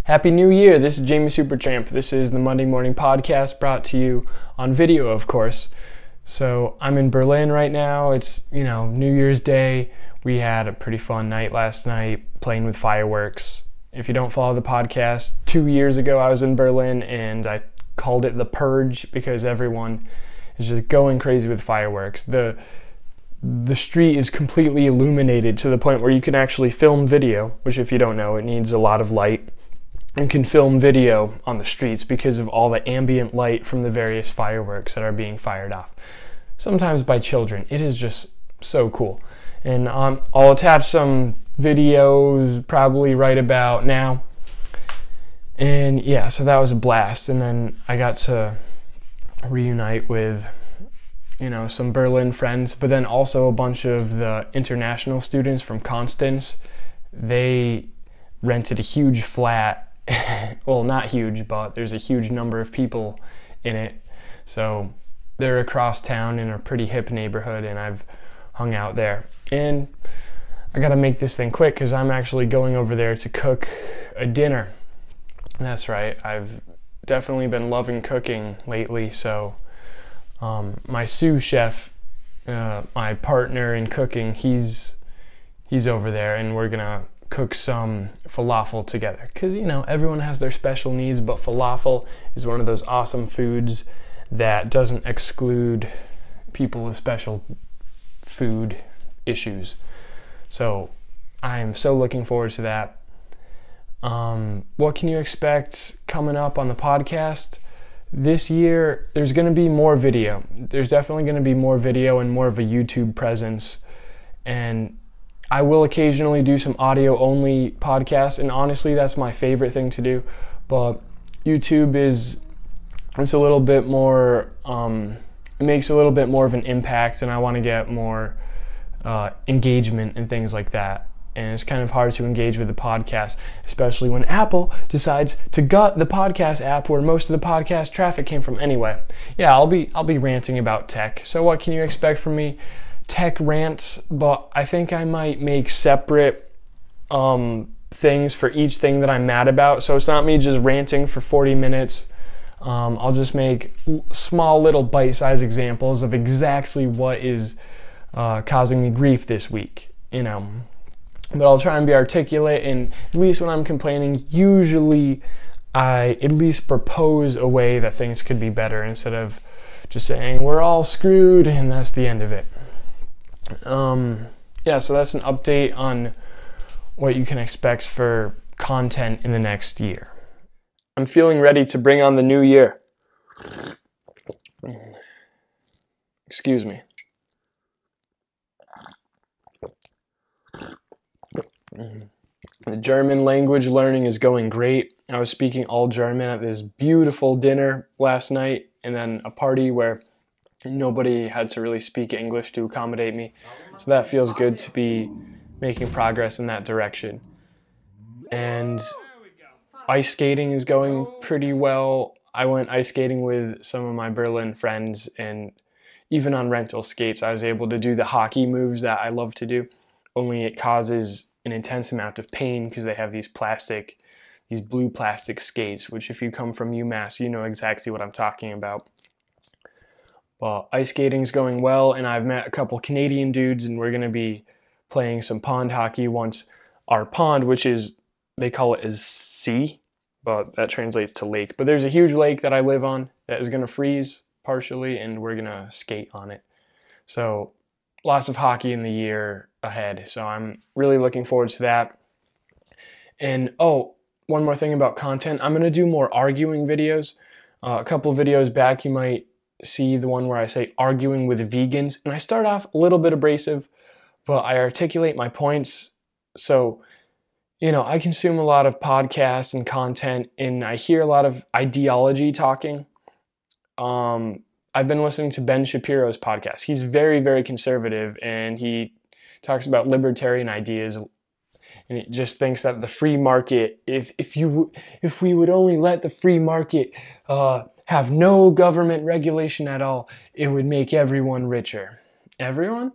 Happy New Year! This is Jamie Supertramp. This is the Monday Morning Podcast brought to you on video, of course. So I'm in Berlin right now. It's, New Year's Day. We had a pretty fun night last night playing with fireworks. If you don't follow the podcast, 2 years ago I was in Berlin and I called it The Purge because everyone is just going crazy with fireworks. The street is completely illuminated to the point where you can actually film video, which if you don't know, it needs a lot of light. You can film video on the streets because of all the ambient light from the various fireworks that are being fired off, sometimes by children. It is just so cool. And I'll attach some videos probably right about now. And yeah, so that was a blast. And then I got to reunite with some Berlin friends, but then also a bunch of the international students from Konstanz. They rented a huge flat. Well, not huge, but there's a huge number of people in it. So they're across town in a pretty hip neighborhood, and I've hung out there. And I gotta make this thing quick because I'm actually going over there to cook a dinner. That's right, I've definitely been loving cooking lately, so my sous chef, my partner in cooking, he's over there, and we're gonna cook some falafel together because everyone has their special needs, but falafel is one of those awesome foods that doesn't exclude people with special food issues. So I'm so looking forward to that. What can you expect coming up on the podcast? This year, there's going to be more video. There's definitely going to be more video and more of a YouTube presence. And I will occasionally do some audio-only podcasts. And honestly, that's my favorite thing to do. But YouTube it's a little bit more, it makes a little bit more of an impact. And I want to get more engagement and things like that. And it's kind of hard to engage with the podcast, especially when Apple decides to gut the podcast app where most of the podcast traffic came from anyway. Yeah, I'll be ranting about tech. So what can you expect from me? Tech rants, but I think I might make separate things for each thing that I'm mad about. So it's not me just ranting for 40 minutes. I'll just make small little bite-sized examples of exactly what is causing me grief this week, But I'll try and be articulate, and at least when I'm complaining, usually I at least propose a way that things could be better instead of just saying we're all screwed and that's the end of it. Yeah, so that's an update on what you can expect for content in the next year. I'm feeling ready to bring on the new year. Excuse me. The German language learning is going great. I was speaking all German at this beautiful dinner last night, and then a party where nobody had to really speak English to accommodate me. So that feels good to be making progress in that direction. And ice skating is going pretty well. I went ice skating with some of my Berlin friends, and even on rental skates, I was able to do the hockey moves that I love to do, only it causes an intense amount of pain because they have these blue plastic skates, which if you come from UMass, you know exactly what I'm talking about. Well, ice skating is going well, and I've met a couple Canadian dudes, and we're going to be playing some pond hockey once our pond, which is, they call it as sea, but that translates to lake. But there's a huge lake that I live on that is going to freeze partially, and we're going to skate on it. So lots of hockey in the year ahead, so I'm really looking forward to that. And one more thing about content, I'm going to do more arguing videos. A couple of videos back you might see the one where I say arguing with vegans, and I start off a little bit abrasive, but I articulate my points. So I consume a lot of podcasts and content, and I hear a lot of ideology talking. I've been listening to Ben Shapiro's podcast. He's very, very conservative, and he talks about libertarian ideas, and it just thinks that the free market, if we would only let the free market have no government regulation at all, it would make everyone richer. Everyone?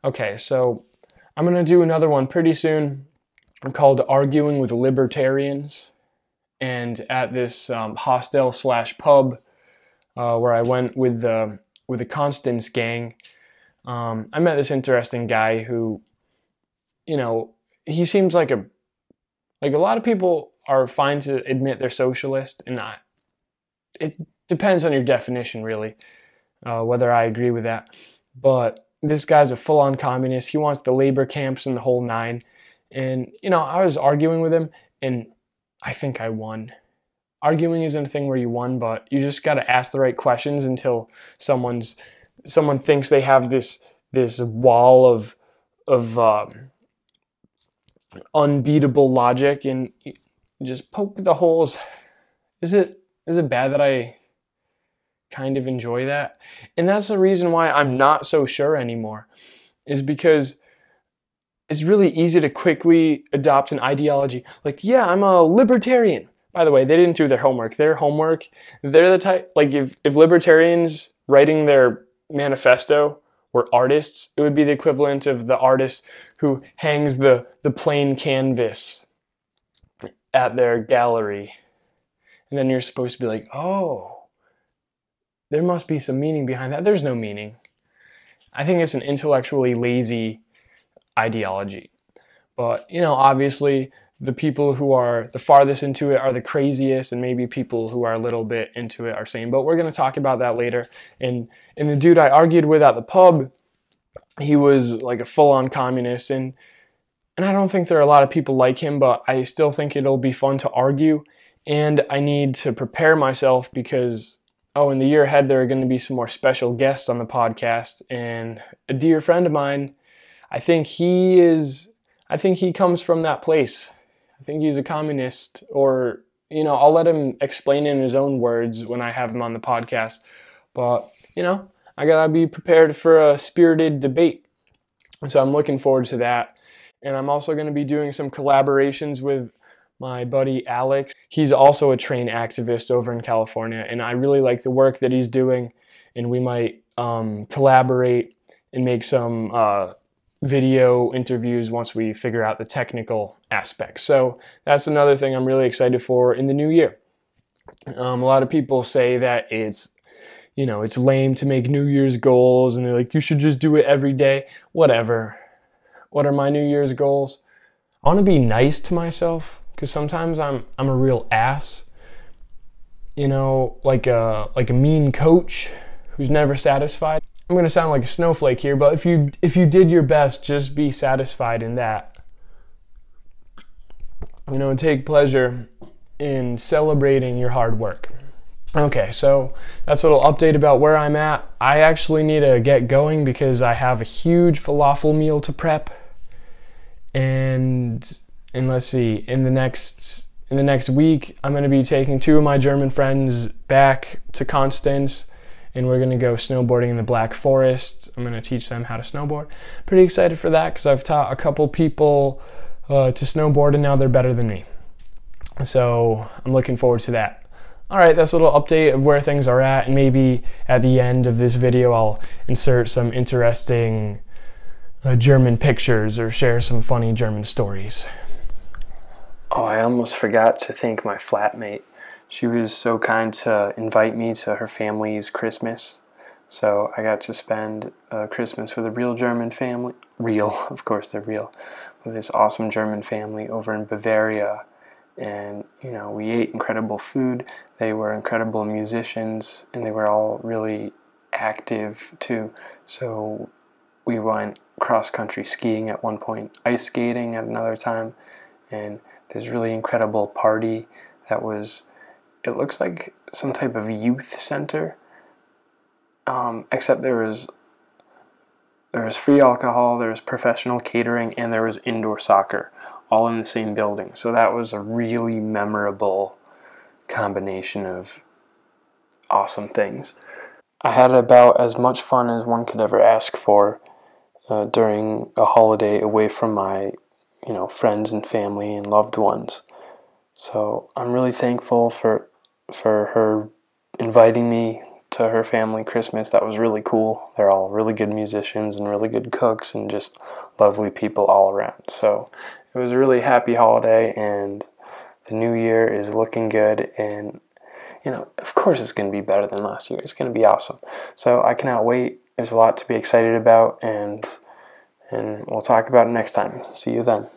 Okay, so I'm going to do another one pretty soon called Arguing with Libertarians. and at this hostel slash pub where I went with the Constance gang, I met this interesting guy who, you know, he seems like a lot of people are fine to admit they're socialist, and it depends on your definition, really, whether I agree with that. But this guy's a full-on communist. He wants the labor camps and the whole nine. And, you know, I was arguing with him, and I think I won. Arguing isn't a thing where you won, but you just got to ask the right questions until someone thinks they have this wall of unbeatable logic, and you just poke the holes. Is it bad that I kind of enjoy that? And that's the reason why I'm not so sure anymore, is because it's really easy to quickly adopt an ideology. Like, yeah, I'm a libertarian. By the way, they didn't do their homework. They're the type, like if libertarians writing their manifesto were artists, it would be the equivalent of the artist who hangs the plain canvas at their gallery. And then you're supposed to be like, oh, there must be some meaning behind that. There's no meaning. I think it's an intellectually lazy ideology. But, you know, obviously the people who are the farthest into it are the craziest, and maybe people who are a little bit into it are sane. But we're going to talk about that later. And the dude I argued with at the pub, he was like a full-on communist, and I don't think there are a lot of people like him, but I still think it'll be fun to argue, and I need to prepare myself because, in the year ahead there are going to be some more special guests on the podcast, and a dear friend of mine, I think he comes from that place. I think he's a communist, or, you know, I'll let him explain in his own words when I have him on the podcast. But, you know, I gotta be prepared for a spirited debate. So I'm looking forward to that. And I'm also going to be doing some collaborations with my buddy Alex. He's also a train activist over in California, and I really like the work that he's doing, and we might collaborate and make some video interviews once we figure out the technical aspects. So that's another thing I'm really excited for in the new year. A lot of people say that it's lame to make New Year's goals, and they're like, you should just do it every day. Whatever. What are my New Year's goals? I want to be nice to myself, because sometimes I'm a real ass. You know, like a mean coach who's never satisfied. I'm going to sound like a snowflake here, but if you did your best, just be satisfied in that. You know, take pleasure in celebrating your hard work. Okay, so that's a little update about where I'm at. I actually need to get going because I have a huge falafel meal to prep. And let's see, in the next week, I'm going to be taking 2 of my German friends back to Constance, and we're going to go snowboarding in the Black Forest. I'm going to teach them how to snowboard. Pretty excited for that because I've taught a couple people to snowboard, and now they're better than me. So I'm looking forward to that. All right, that's a little update of where things are at, and maybe at the end of this video I'll insert some interesting German pictures or share some funny German stories. Oh, I almost forgot to thank my flatmate. She was so kind to invite me to her family's Christmas. So I got to spend Christmas with a real German family. Real, of course they're real. With this awesome German family over in Bavaria. And, you know, we ate incredible food. They were incredible musicians, and they were all really active too. So we went cross-country skiing at one point, ice skating at another time, and this really incredible party that was, it looks like some type of youth center, except there was free alcohol, there was professional catering, and there was indoor soccer, all in the same building. So that was a really memorable combination of awesome things. I had about as much fun as one could ever ask for during a holiday away from my, friends and family and loved ones. So I'm really thankful for her inviting me to her family Christmas. That was really cool. They're all really good musicians and really good cooks and just lovely people all around. So it was a really happy holiday, and The new year is looking good, and of course it's going to be better than last year. It's going to be awesome. So I cannot wait. There's a lot to be excited about, and we'll talk about it next time. See you then.